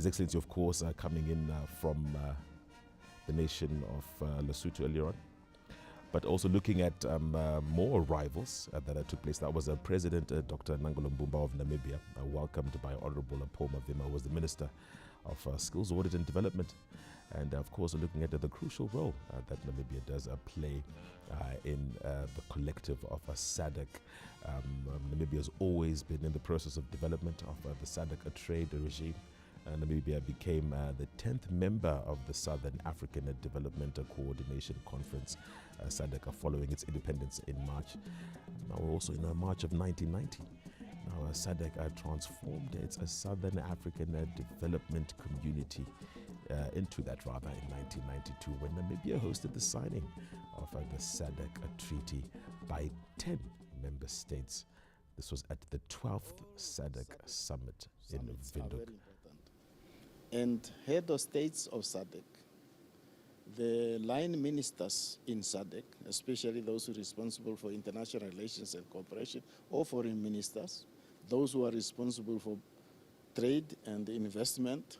His Excellency, of course, coming in from the nation of Lesotho earlier on, but also looking at more arrivals that took place. That was President Dr. Nangolo Mbumba of Namibia, welcomed by Honorable Paul Mavima, who was the Minister of Skills, Audit and Development. And of course, looking at the crucial role that Namibia does play in the collective of SADC. Namibia has always been in the process of development of the SADC trade regime. Namibia became the 10th member of the Southern African Development Coordination Conference, SADC, following its independence in March. Now we're also in March of 1990. Now SADC transformed its Southern African Development Community into that rather in 1992, when Namibia hosted the signing of the SADC treaty by 10 member states. This was at the 12th SADC summit in Windhoek. And head of states of SADC, the line ministers in SADC, especially those who are responsible for international relations and cooperation, or foreign ministers, those who are responsible for trade and investment,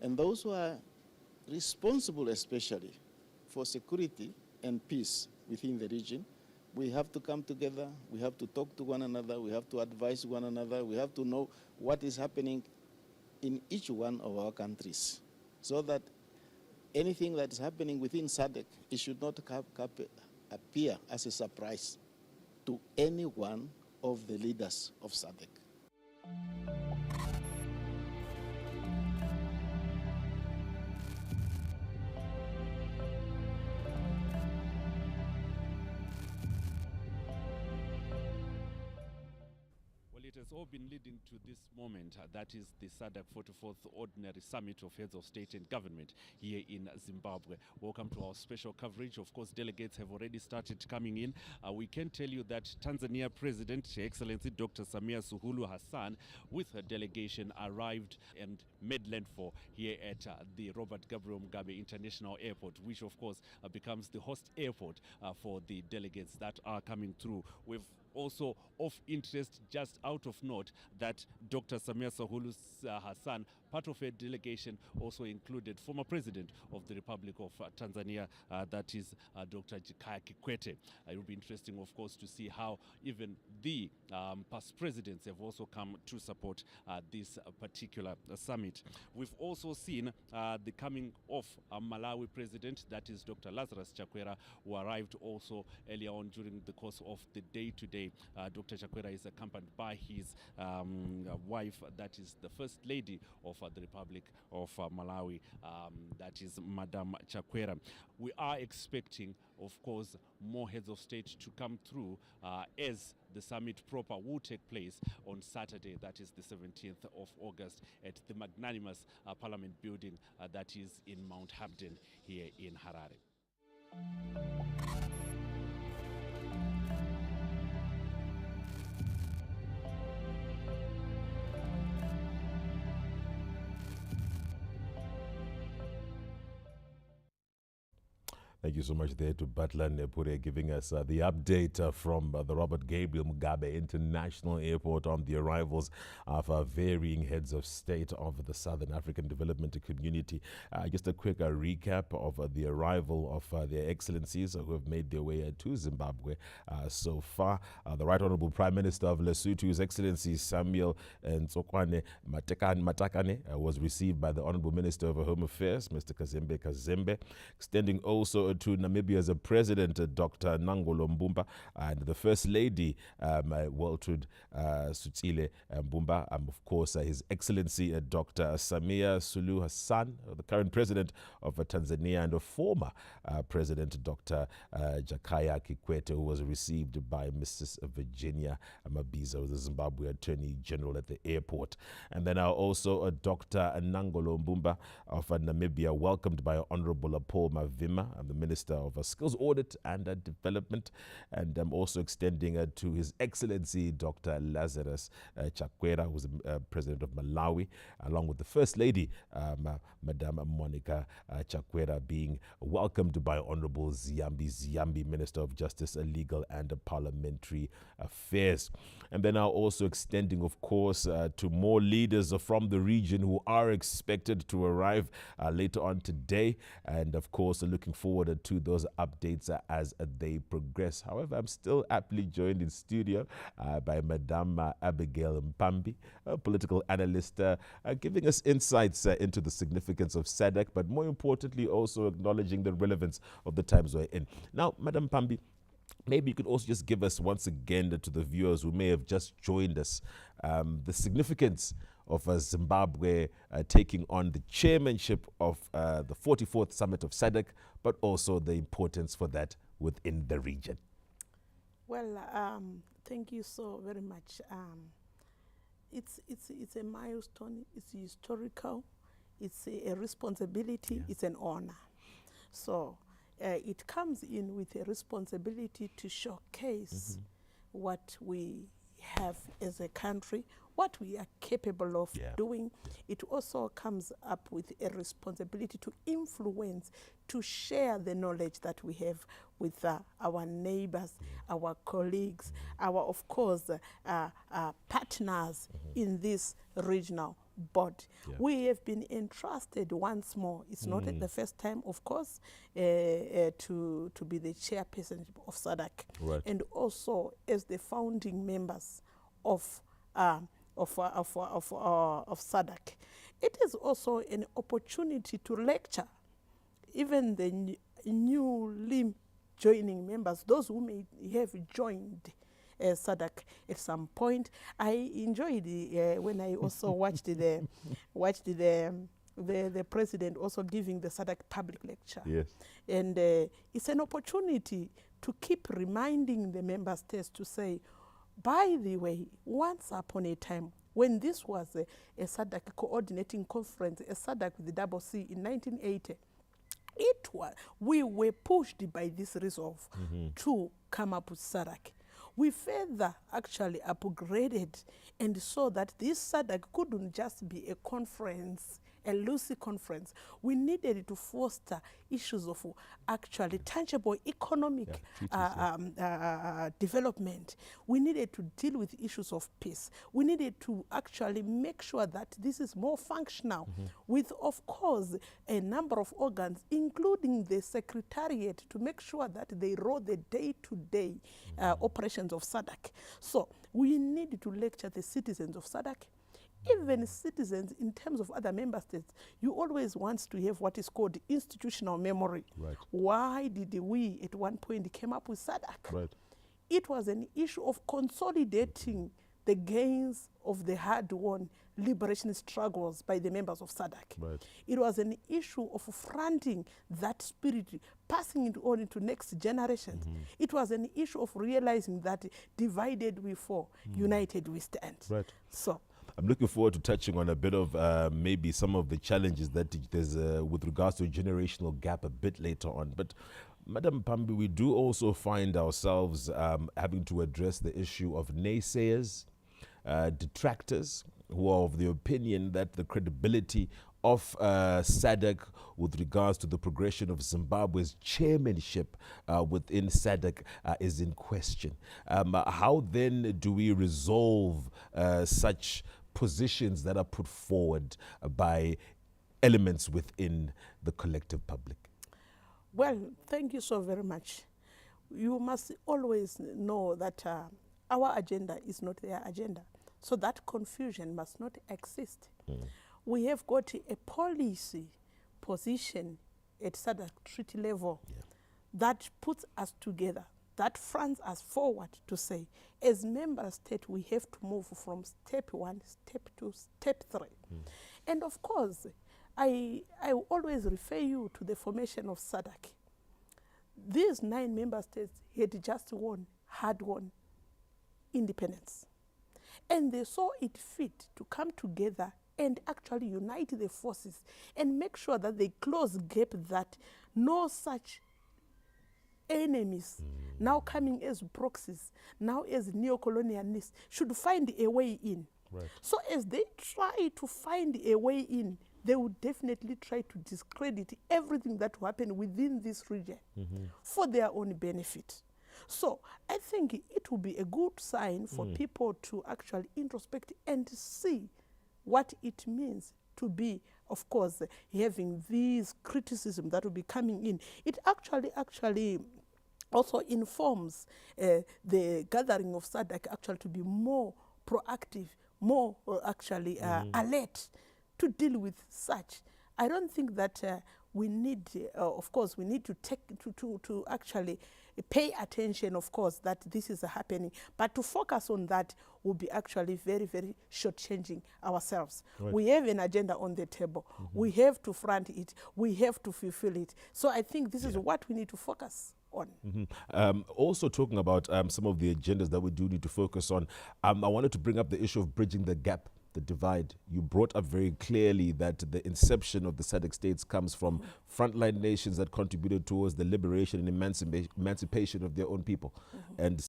and those who are responsible especially for security and peace within the region, we have to come together, we have to talk to one another, we have to advise one another, we have to know what is happening in each one of our countries, so that anything that is happening within SADC, it should not appear as a surprise to any one of the leaders of SADC. It has all been leading to this moment, that is the SADC 44th Ordinary Summit of Heads of State and Government here in Zimbabwe. Welcome to our special coverage. Of course, delegates have already started coming in. We can tell you that Tanzania President, Her Excellency Dr. Samia Suluhu Hassan, with her delegation, arrived and made landfall here at the Robert Gabriel Mugabe International Airport, which of course becomes the host airport for the delegates that are coming through. We've also of interest, just out of note, that Dr. Samia Suluhu Hassan, part of her delegation, also included former President of the Republic of Tanzania, that is Dr. Jakaya Kikwete. It will be interesting, of course, to see how even the past presidents have also come to support this particular summit. We've also seen the coming of Malawi President, that is Dr. Lazarus Chakwera, who arrived also earlier on during the course of the day today. Dr. Chakwera is accompanied by his wife, that is the First Lady of the Republic of Malawi, that is Madam Chakwera. We are expecting, of course, more heads of state to come through as the summit proper will take place on Saturday, that is the 17th of August, at the magnanimous Parliament building that is in Mount Hampden here in Harare. Thank you so much there to Butler Nepure giving us the update from the Robert Gabriel Mugabe International Airport on the arrivals of varying heads of state of the Southern African Development Community. Just a quick recap of the arrival of their excellencies who have made their way to Zimbabwe so far. The Right Honorable Prime Minister of Lesotho, His Excellency Samuel Ntsokwane Matakane, was received by the Honorable Minister of Home Affairs, Mr. Kazembe Kazembe, extending also to Namibia's President, Dr. Nangolo Mbumba, and the First Lady, Waltrud Sutsile Mbumba, of course, His Excellency Dr. Samia Suluhu Hassan, the current President of Tanzania, and a former President, Dr. Jakaya Kikwete, who was received by Mrs. Virginia Mabizo, the Zimbabwe Attorney General at the airport. And then also Dr. Nangolo Mbumba of Namibia, welcomed by Honorable Paul Mavima, the Minister of Skills Audit and Development, and also extending to His Excellency Dr. Lazarus Chakwera, who's the President of Malawi, along with the First Lady, Madame Monica Chakwera, being welcomed by Honorable Ziyambi, Minister of Justice, Legal and Parliamentary Affairs. And then now also extending, of course, to more leaders from the region who are expected to arrive later on today. And of course, looking forward to those updates as they progress. However, I'm still aptly joined in studio by Madame Abigail Mpambi, a political analyst, giving us insights into the significance of SADC, but more importantly, also acknowledging the relevance of the times we're in. Now, Madame Mpambi, maybe you could also just give us once again to the viewers who may have just joined us the significance of Zimbabwe taking on the chairmanship of the 44th Summit of SADC, but also the importance for that within the region. Well, thank you so very much. It's a milestone, it's historical, it's a responsibility, it's an honor. So it comes in with a responsibility to showcase what we have as a country, what we are capable of doing. It also comes up with a responsibility to influence, to share the knowledge that we have with our neighbors, our colleagues, our, of course, partners in this regional body. We have been entrusted once more. It's not the first time, of course, to be the chairperson of SADC, and also as the founding members of SADC. It is also an opportunity to lecture even the newly joining members, those who may have joined SADC at some point. I enjoyed when I also watched the president also giving the SADC public lecture. Yes. And it's an opportunity to keep reminding the member states to say, by the way, once upon a time, when this was a SADC coordinating conference, a SADC with the double C in 1980, we were pushed by this resolve to come up with SADC. We further actually upgraded and saw that this SADC couldn't just be a conference, a loosey conference. We needed to foster issues of actually tangible economic development. We needed to deal with issues of peace. We needed to actually make sure that this is more functional with, of course, a number of organs, including the secretariat, to make sure that they roll the day-to-day operations of SADC. So we need to lecture the citizens of SADC, even citizens in terms of other member states. You always want to have what is called institutional memory. Why did we at one point came up with SADC? It was an issue of consolidating the gains of the hard-won liberation struggles by the members of SADC. It was an issue of fronting that spirit, passing it on into next generations. It was an issue of realizing that divided we fall, united we stand. So I'm looking forward to touching on a bit of maybe some of the challenges that there's with regards to a generational gap a bit later on. But Madam Mpambi, we do also find ourselves having to address the issue of naysayers, detractors, who are of the opinion that the credibility of SADC with regards to the progression of Zimbabwe's chairmanship within SADC is in question. How then do we resolve such positions that are put forward by elements within the collective public? Well, thank you so very much. You must always know that our agenda is not their agenda. So that confusion must not exist. We have got a policy position at SADC treaty level that puts us together, that fronts us forward to say, as member state, we have to move from step 1, step 2, step 3. And of course, I always refer you to the formation of SADC. These 9 member states had just had won independence. And they saw it fit to come together and actually unite the forces and make sure that they close gap that no such enemies, now coming as proxies, now as neo-colonialists, should find a way in. Right. So as they try to find a way in, they would definitely try to discredit everything that will happen within this region for their own benefit. So I think it will be a good sign for people to actually introspect and see what it means to be, of course, having these criticism that will be coming in. It actually also informs the gathering of SADC actually to be more proactive, more alert to deal with such. I don't think that we need, of course, we need to take to actually pay attention, of course, that this is happening. But to focus on that will be actually very, very shortchanging ourselves. Right. We have an agenda on the table. We have to front it. We have to fulfill it. So I think this is what we need to focus on. Also talking about some of the agendas that we do need to focus on, I wanted to bring up the issue of bridging the gap, the divide. You brought up very clearly that the inception of the SADC states comes from frontline nations that contributed towards the liberation and emancipation of their own people. And